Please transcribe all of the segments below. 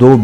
2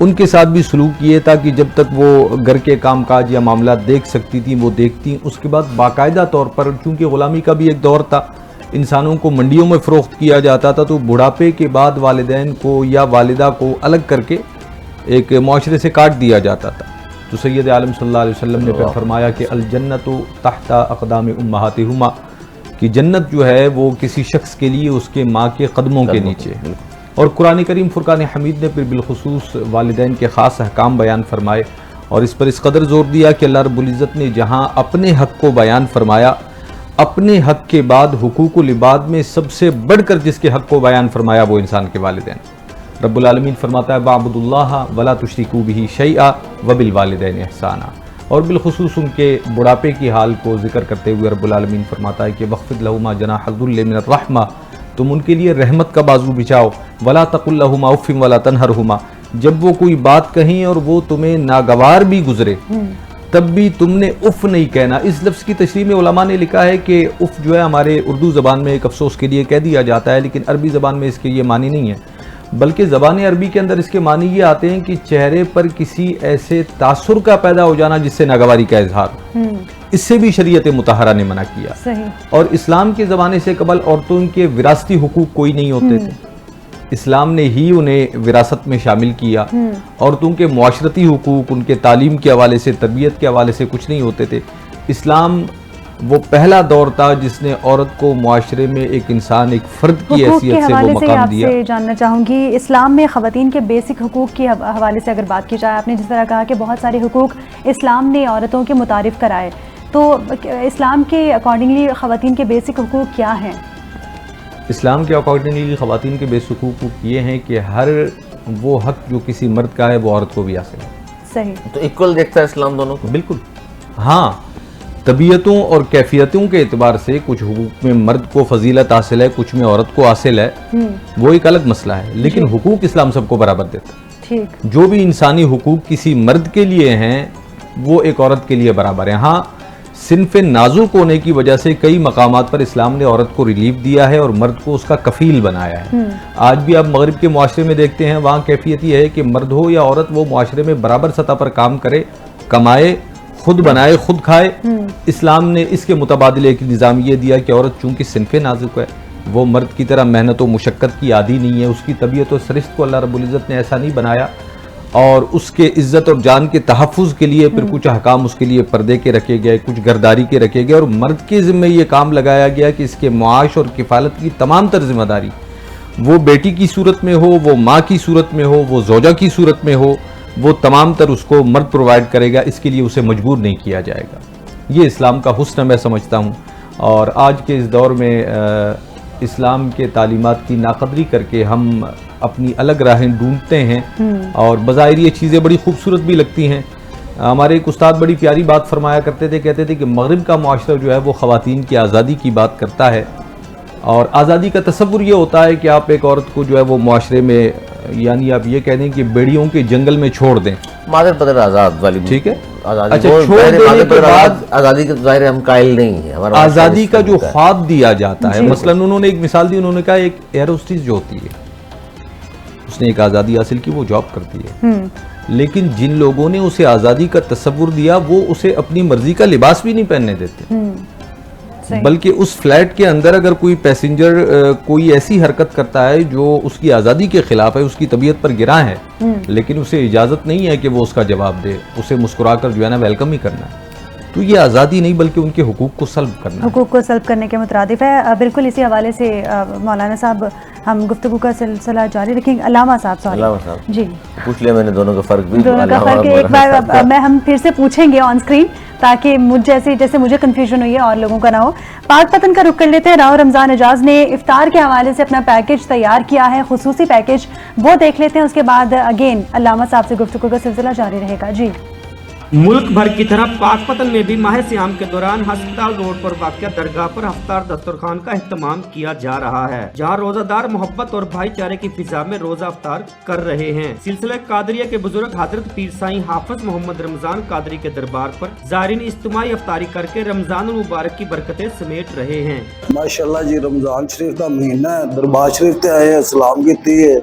ان کے ساتھ بھی سلوک کیے تاکہ جب تک وہ گھر کے کام کاج یا معاملات دیکھ سکتی تھیں وہ دیکھتی. اس کے بعد باقاعدہ طور پر چونکہ غلامی کا بھی ایک دور تھا, انسانوں کو منڈیوں میں فروخت کیا جاتا تھا, تو بڑھاپے کے بعد والدین کو یا والدہ کو الگ کر کے ایک معاشرے سے کاٹ دیا جاتا تھا. تو سید عالم صلی اللہ علیہ وسلم نے پھر فرمایا کہ الجنت تحت اقدام امہاتہما, کہ جنت جو ہے وہ کسی شخص کے لیے اس کے ماں کے قدموں کے نیچے. اور قرآن کریم فرقان حمید نے پھر بالخصوص والدین کے خاص احکام بیان فرمائے, اور اس پر اس قدر زور دیا کہ اللہ رب العزت نے جہاں اپنے حق کو بیان فرمایا, اپنے حق کے بعد حقوق العباد میں سب سے بڑھ کر جس کے حق کو بیان فرمایا وہ انسان کے والدین. رب العالمین فرماتا ہے وَاعْبُدُوا اللَّهَ وَلَا تُشْرِكُوا بِهِ شَيْئًا وَبِالْوَالِدَيْنِ إِحْسَانًا. اور بالخصوص ان کے بڑھاپے کی حال کو ذکر کرتے ہوئے رب العالمین فرماتا ہے کہ وَخْفِضْ لَهُمَا جَنَاحَ الذُّلِّ مِنَ الرَّحْمَةِ, تم ان کے لیے رحمت کا بازو بچھاؤ. وَلَا تَقُلْ لَهُمَا اُفٍّ وَلَا تَنْهَرْهُمَا, جب وہ کوئی بات کہیں اور وہ تمہیں ناگوار بھی گزرے تب بھی تم نے اف نہیں کہنا. اس لفظ کی تشریح میں علماء نے لکھا ہے کہ اف جو ہے ہمارے اردو زبان میں ایک افسوس کے لیے کہہ دیا جاتا ہے, لیکن عربی زبان میں اس کے یہ معنی نہیں ہے, بلکہ زبان عربی کے اندر اس کے معنی یہ آتے ہیں کہ چہرے پر کسی ایسے تاثر کا پیدا ہو جانا جس سے ناگواری کا اظہار. اس سے بھی شریعت مطہرہ نے منع کیا. اور اسلام کے زمانے سے قبل عورتوں کے وراثتی حقوق کوئی نہیں ہوتے تھے, اسلام نے ہی انہیں وراثت میں شامل کیا. عورتوں کے معاشرتی حقوق, ان کے تعلیم کے حوالے سے, تربیت کے حوالے سے کچھ نہیں ہوتے تھے. اسلام وہ پہلا دور تھا جس نے عورت کو معاشرے میں ایک انسان, ایک فرد کی حیثیت سے وہ مقام دیا. آپ سے جاننا چاہوں گی اسلام میں خواتین کے بیسک حقوق کے حوالے سے اگر بات کی جائے, آپ نے جس طرح کہا کہ بہت سارے حقوق اسلام نے عورتوں کے متعارف کرائے, تو اسلام کے اکارڈنگلی خواتین کے بیسک حقوق کیا ہیں؟ اسلام کے اکارڈنگلی خواتین کے بیسک حقوق یہ ہیں کہ ہر وہ حق جو کسی مرد کا ہے وہ عورت کو بھی حاصل ہے. صحیح, تو ایکول دیکھتا ہے اسلام دونوں کو. بالکل ہاں, طبیعتوں اور کیفیتوں کے اعتبار سے کچھ حقوق میں مرد کو فضیلت حاصل ہے, کچھ میں عورت کو حاصل ہے, وہ ایک الگ مسئلہ ہے, لیکن حقوق اسلام سب کو برابر دیتا ہے. ٹھیک, جو بھی انسانی حقوق کسی مرد کے لیے ہیں وہ ایک عورت کے لیے برابر ہیں. ہاں, صنف نازک ہونے کی وجہ سے کئی مقامات پر اسلام نے عورت کو ریلیف دیا ہے اور مرد کو اس کا کفیل بنایا ہے. آج بھی آپ مغرب کے معاشرے میں دیکھتے ہیں, وہاں کیفیت یہ ہے کہ مرد ہو یا عورت وہ معاشرے میں برابر سطح پر کام کرے, کمائے, خود بنائے, خود کھائے. اسلام نے اس کے متبادل ایک نظام یہ دیا کہ عورت چونکہ صنف نازک ہے, وہ مرد کی طرح محنت و مشقت کی عادی نہیں ہے, اس کی طبیعت و سرشت کو اللہ رب العزت نے ایسا نہیں بنایا, اور اس کے عزت اور جان کے تحفظ کے لیے پھر کچھ احکام اس کے لیے پردے کے رکھے گئے, کچھ گرداری کے رکھے گئے, اور مرد کے ذمہ یہ کام لگایا گیا کہ اس کے معاش اور کفالت کی تمام تر ذمہ داری وہ بیٹی کی صورت میں ہو, وہ ماں کی صورت میں ہو, وہ زوجہ کی صورت میں ہو, وہ تمام تر اس کو مرد پرووائڈ کرے گا. اس کے لیے اسے مجبور نہیں کیا جائے گا. یہ اسلام کا حسن میں سمجھتا ہوں. اور آج کے اس دور میں اسلام کے تعلیمات کی ناقدری کر کے ہم اپنی الگ راہیں ڈھونڈتے ہیں, اور بظاہر یہ چیزیں بڑی خوبصورت بھی لگتی ہیں. ہمارے ایک استاد بڑی پیاری بات فرمایا کرتے تھے, کہتے تھے کہ مغرب کا معاشرہ جو ہے وہ خواتین کی آزادی کی بات کرتا ہے, اور آزادی کا تصور یہ ہوتا ہے کہ آپ ایک عورت کو جو ہے وہ معاشرے میں, یعنی آپ یہ کہہ دیں کہ بیڑیوں کے جنگل میں چھوڑ دیں. مادر بدر آزاد والی, ٹھیک ہے, آزادی چھوڑ دینے کے بعد آزادی کے ظاہر ہم قائل نہیں ہیں. آزادی کا جو خواب دیا جاتا ہے, مثلا انہوں نے ایک مثال دی, انہوں نے کہا ایک ایئر ہوسٹس جو ہوتی ہے اس نے ایک آزادی حاصل کی, وہ جاب کرتی ہے, لیکن جن لوگوں نے اسے آزادی کا تصور دیا وہ اسے اپنی مرضی کا لباس بھی نہیں پہننے دیتے, بلکہ اس فلیٹ کے اندر اگر کوئی پیسنجر کوئی ایسی حرکت کرتا ہے جو اس کی آزادی کے خلاف ہے, اس کی طبیعت پر گراں ہے, لیکن اسے اجازت نہیں ہے کہ وہ اس کا جواب دے, اسے مسکرا کر جو ہے نا ویلکم ہی کرنا ہے. تو یہ آزادی نہیں بلکہ ان کے حقوق کو سلب کرنا, حقوق کو سلب کرنے کے مترادف ہے. بالکل اسی حوالے سے مولانا صاحب ہم گفتگو کا سلسلہ جاری رکھیں گے. علامہ صاحب جی پوچھ لیا میں نے, دونوں کا فرق بھی, دونوں کا فرق ایک بار میں ہم پھر سے پوچھیں گے آن اسکرین, تاکہ جیسے مجھے کنفیوژن ہوئی ہے اور لوگوں کا نہ ہو. پاک پتن کا رخ کر لیتے ہیں. راؤ رمضان اعجاز نے افطار کے حوالے سے اپنا پیکج تیار کیا ہے, خصوصی پیکج, وہ دیکھ لیتے ہیں. اس کے بعد اگین علامہ صاحب سے گفتگو کا سلسلہ جاری رہے گا. جی ملک بھر کی طرح پاک پتن میں بھی ماہ سیام کے دوران ہسپتال روڈ پر واقع درگاہ پر افطار دسترخوان کا اہتمام کیا جا رہا ہے, جہاں روزہ دار محبت اور بھائی چارے کی فضا میں روزہ افطار کر رہے ہیں. سلسلہ قادریہ کے بزرگ حضرت پیر سائیں حافظ محمد رمضان قادری کے دربار پر زائرین اجتماعی افطاری کر کے رمضان المبارک کی برکتیں سمیٹ رہے ہیں. ماشاءاللہ جی, رمضان شریف کا مہینہ ہے, دربار شریف تے آئے, سلام کیتی ہے,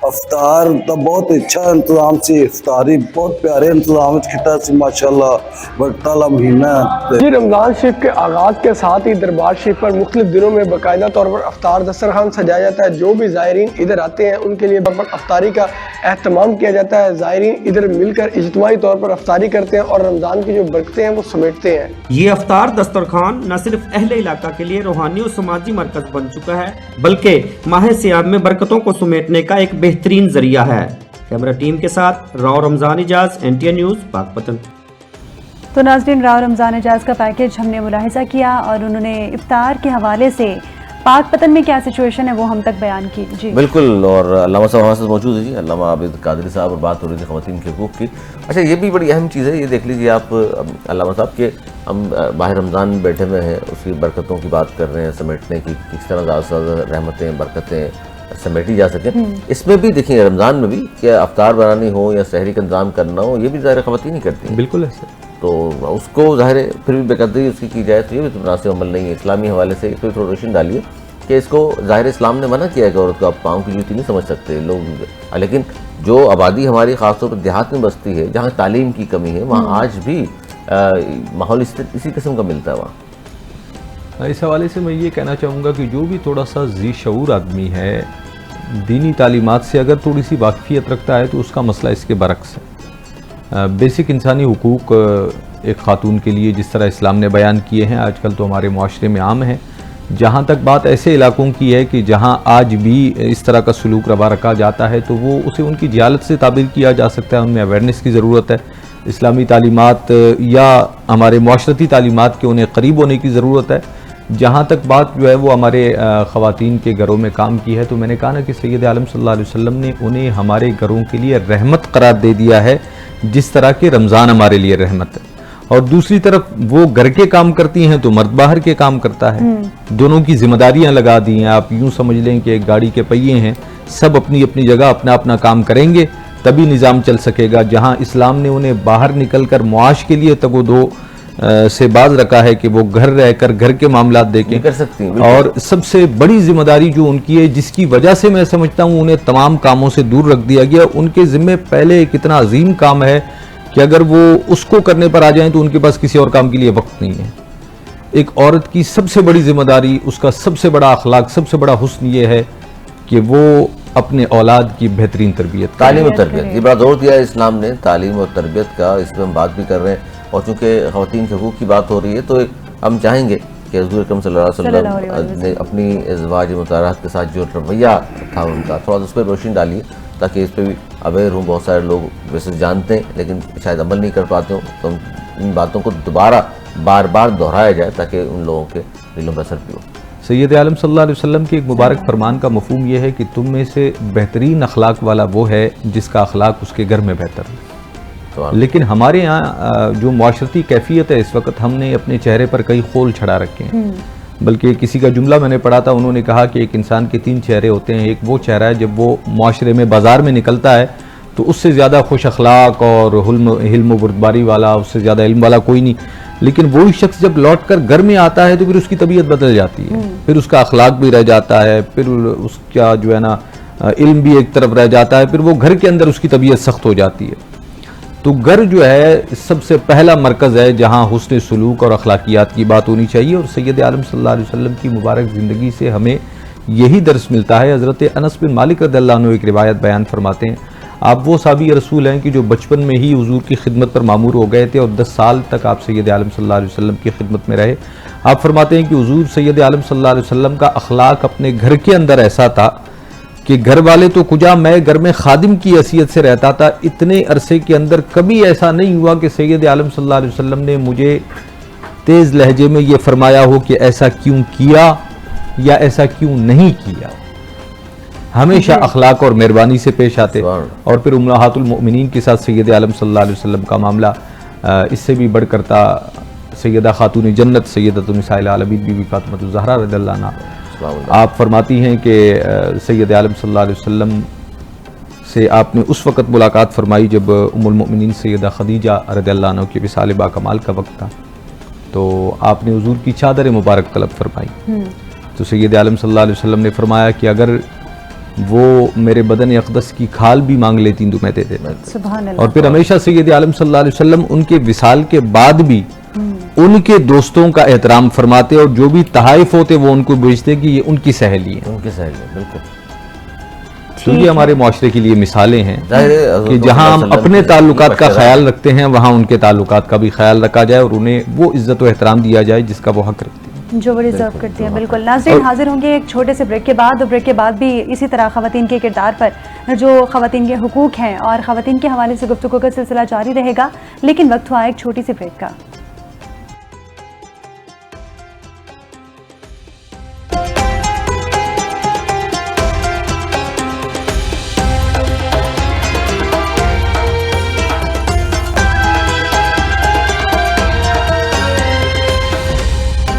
افطار دا بہت اچھا انتظام سی، افطاری بہت پیارے انتظام کیتا سی ماشاءاللہ، برکت والا مہینہ ہے۔ جی رمضان شریف کے آغاز کے ساتھ ہی دربار شریف پر مختلف دنوں میں باقاعدہ طور پر افطار دسترخوان سجایا جاتا ہے۔ جو بھی زائرین ادھر آتے ہیں ان کے لیے افطاری کا اہتمام کیا جاتا ہے۔ زائرین ادھر مل کر اجتماعی طور پر افطاری کرتے ہیں اور رمضان کی جو برکتیں ہیں وہ سمیٹتے ہیں۔ یہ افطار دسترخوان نہ صرف اہل علاقہ کے لیے روحانی اور سماجی مرکز بن چکا ہے بلکہ ماہ سیام میں برکتوں کو سمیٹنے کا ایک بہترین ذریعہ ہے۔ کیمرہ ٹیم کے ساتھ راؤ رمضان اجاز، NTN نیوز، پاکپتن۔ تو ناظرین، راؤ رمضان اجاز کا پیکج ہم نے ملاحظہ کیا اور انہوں نے افطار کے حوالے سے پاک پتن میں کیا سچویشن ہے وہ ہم تک بیان کی۔ جی بالکل، اور علامہ صاحب ہمارے ساتھ موجود ہے جی، علامہ عابد قادری صاحب، اور بات ہو رہی تھی خواتین کے حقوق کی۔ اچھا، یہ بھی بڑی اہم چیز ہے، یہ دیکھ لیجیے آپ علامہ صاحب کہ ہم باہر رمضان میں بیٹھے ہوئے ہیں، اس کی برکتوں کی بات کر رہے ہیں، سمیٹنے کی، کس طرح زیادہ سے زیادہ رحمتیں برکتیں سمیٹی جا سکیں۔ اس میں بھی دیکھیں رمضان میں بھی کہ افطار بنانی ہو یا سحری کا انتظام کرنا ہو، یہ بھی ظاہر خواتین ہی کرتی ہیں۔ بالکل ایسے، تو اس کو ظاہر ہے پھر بھی بے قدری اس کی جائے تو یہ بھی تو مناسب عمل نہیں ہے۔ اسلامی حوالے سے اس پہ تھوڑا روشن ڈالیے کہ اس کو ظاہر اسلام نے منع کیا ہے کہ عورت کو آپ پاؤں کی جوتی نہیں سمجھ سکتے لوگ، لیکن جو آبادی ہماری خاص طور پر دیہات میں بستی ہے، جہاں تعلیم کی کمی ہے، وہاں آج بھی ماحول اسی قسم کا ملتا ہے وہاں۔ اس حوالے سے میں یہ کہنا چاہوں گا کہ جو بھی تھوڑا سا ذی شعور آدمی ہے، دینی تعلیمات سے اگر تھوڑی سی واقفیت رکھتا ہے تو اس کا مسئلہ اس کے برعکس ہے۔ بیسک انسانی حقوق ایک خاتون کے لیے جس طرح اسلام نے بیان کیے ہیں آج کل تو ہمارے معاشرے میں عام ہیں۔ جہاں تک بات ایسے علاقوں کی ہے کہ جہاں آج بھی اس طرح کا سلوک روا رکھا جاتا ہے تو وہ اسے ان کی جہالت سے تعبیر کیا جا سکتا ہے، ان میں اویئرنیس کی ضرورت ہے، اسلامی تعلیمات یا ہمارے معاشرتی تعلیمات کے انہیں قریب ہونے کی ضرورت ہے۔ جہاں تک بات جو ہے وہ ہمارے خواتین کے گھروں میں کام کی ہے تو میں نے کہا نا کہ سید عالم صلی اللہ علیہ وسلم نے انہیں ہمارے گھروں کے لیے رحمت قرار دے دیا ہے، جس طرح کہ رمضان ہمارے لیے رحمت ہے۔ اور دوسری طرف وہ گھر کے کام کرتی ہیں تو مرد باہر کے کام کرتا ہے، دونوں کی ذمہ داریاں لگا دی ہیں۔ آپ یوں سمجھ لیں کہ ایک گاڑی کے پہیے ہیں، سب اپنی اپنی جگہ اپنا اپنا کام کریں گے تبھی نظام چل سکے گا۔ جہاں اسلام نے انہیں باہر نکل کر معاش کے لیے تگ و دو سے باز رکھا ہے کہ وہ گھر رہ کر گھر کے معاملات دیکھیں کر سکتی ہیں، اور سب سے بڑی ذمہ داری جو ان کی ہے، جس کی وجہ سے میں سمجھتا ہوں انہیں تمام کاموں سے دور رکھ دیا گیا، ان کے ذمہ پہلے ایک اتنا عظیم کام ہے کہ اگر وہ اس کو کرنے پر آ جائیں تو ان کے پاس کسی اور کام کے لیے وقت نہیں ہے۔ ایک عورت کی سب سے بڑی ذمہ داری، اس کا سب سے بڑا اخلاق، سب سے بڑا حسن یہ ہے کہ وہ اپنے اولاد کی بہترین تربیت، تعلیم و تربیت، یہ بڑا زور دیا ہے اسلام نے تعلیم اور تربیت کا، اس پہ ہم بات بھی کر رہے ہیں۔ اور چونکہ خواتین کے حقوق کی بات ہو رہی ہے تو ہم چاہیں گے کہ حضور اکرم صلی اللہ علیہ وسلم نے اپنی ازواج مطہرات کے ساتھ جو رویہ تھا ان کا، تھوڑا اس پہ روشنی ڈالیے تاکہ اس پہ بھی اویئر ہوں۔ بہت سارے لوگ ویسے جانتے ہیں لیکن شاید عمل نہیں کر پاتے ہوں، تو ان باتوں کو دوبارہ بار بار دہرایا جائے تاکہ ان لوگوں کے دلوں پر اثر بھی ہو۔ سید عالم صلی اللہ علیہ وسلم کے ایک مبارک فرمان کا مفہوم یہ ہے کہ تم میں سے بہترین اخلاق والا وہ ہے جس کا اخلاق اس کے گھر میں بہتر ہے۔ لیکن ہمارے یہاں جو معاشرتی کیفیت ہے اس وقت، ہم نے اپنے چہرے پر کئی خول چھڑا رکھے ہیں۔ بلکہ کسی کا جملہ میں نے پڑھا تھا، انہوں نے کہا کہ ایک انسان کے 3 چہرے ہوتے ہیں۔ ایک وہ چہرہ ہے جب وہ معاشرے میں بازار میں نکلتا ہے تو اس سے زیادہ خوش اخلاق اور حلم و بردباری والا، اس سے زیادہ علم والا کوئی نہیں، لیکن وہی شخص جب لوٹ کر گھر میں آتا ہے تو پھر اس کی طبیعت بدل جاتی ہے، پھر اس کا اخلاق بھی رہ جاتا ہے، پھر اس کا جو ہے نا علم بھی ایک طرف رہ جاتا ہے، پھر وہ گھر کے اندر اس کی طبیعت سخت ہو جاتی ہے۔ تو گھر جو ہے سب سے پہلا مرکز ہے جہاں حسن سلوک اور اخلاقیات کی بات ہونی چاہیے، اور سید عالم صلی اللہ علیہ وسلم کی مبارک زندگی سے ہمیں یہی درس ملتا ہے۔ حضرت انس بن مالک رضی اللہ عنہ ایک روایت بیان فرماتے ہیں، آپ وہ صحابی رسول ہیں کہ جو بچپن میں ہی حضور کی خدمت پر مامور ہو گئے تھے اور 10 سال تک آپ سید عالم صلی اللہ علیہ وسلم کی خدمت میں رہے۔ آپ فرماتے ہیں کہ حضور سید عالم صلی اللہ علیہ وسلم کا اخلاق اپنے گھر کے اندر ایسا تھا کہ گھر والے تو کجا، میں گھر میں خادم کی حیثیت سے رہتا تھا، اتنے عرصے کے اندر کبھی ایسا نہیں ہوا کہ سید عالم صلی اللہ علیہ وسلم نے مجھے تیز لہجے میں یہ فرمایا ہو کہ ایسا کیوں کیا یا ایسا کیوں نہیں کیا۔ ہمیشہ اخلاق اور مہربانی سے پیش آتے، اور پھر امہات المؤمنین کے ساتھ سید عالم صلی اللہ علیہ وسلم کا معاملہ اس سے بھی بڑھ کر تھا۔ سیدہ خاتون جنت سیدۃ النساء العالمین بی بی فاطمہ الزہرا رضی اللہ عنہا، آپ فرماتی ہیں کہ سید عالم صلی اللہ علیہ وسلم سے آپ نے اس وقت ملاقات فرمائی جب ام المؤمنین سیدہ خدیجہ رضی اللہ عنہ کے وصال با کمال کا وقت تھا، تو آپ نے حضور کی چادر مبارک طلب فرمائی۔ تو سید عالم صلی اللہ علیہ وسلم نے فرمایا کہ اگر وہ میرے بدن اقدس کی کھال بھی مانگ لیتی تو میں دے دیتا. سبحان اللہ. اور پھر ہمیشہ سید عالم صلی اللہ علیہ وسلم ان کے وصال کے بعد بھی ان کے دوستوں کا احترام فرماتے اور جو بھی تحائف ہوتے وہ ان کو بھیجتے کہ یہ ان کی سہیلی ہیں. ان کی سہیلی بالکل. تو یہ ہمارے معاشرے کے لیے مثالیں ہیں ظاہر ہے حضرت کہ جہاں ہم صلی اللہ علیہ اپنے وسلم تعلقات کا کی خیال رکھتے ہیں وہاں ان کے تعلقات کا بھی خیال رکھا جائے اور انہیں وہ عزت و احترام دیا جائے جس کا وہ حق رکھتے ہیں جو وہ ڈیزرو کرتی ہیں. بالکل. ناظرین حاضر ہوں گے ایک چھوٹے سے بریک کے بعد، اور بریک کے بعد بھی اسی طرح خواتین کے کردار پر جو خواتین کے حقوق ہیں اور خواتین کے حوالے سے گفتگو کا سلسلہ جاری رہے گا، لیکن وقت ہوا ایک چھوٹی سی بریک کا.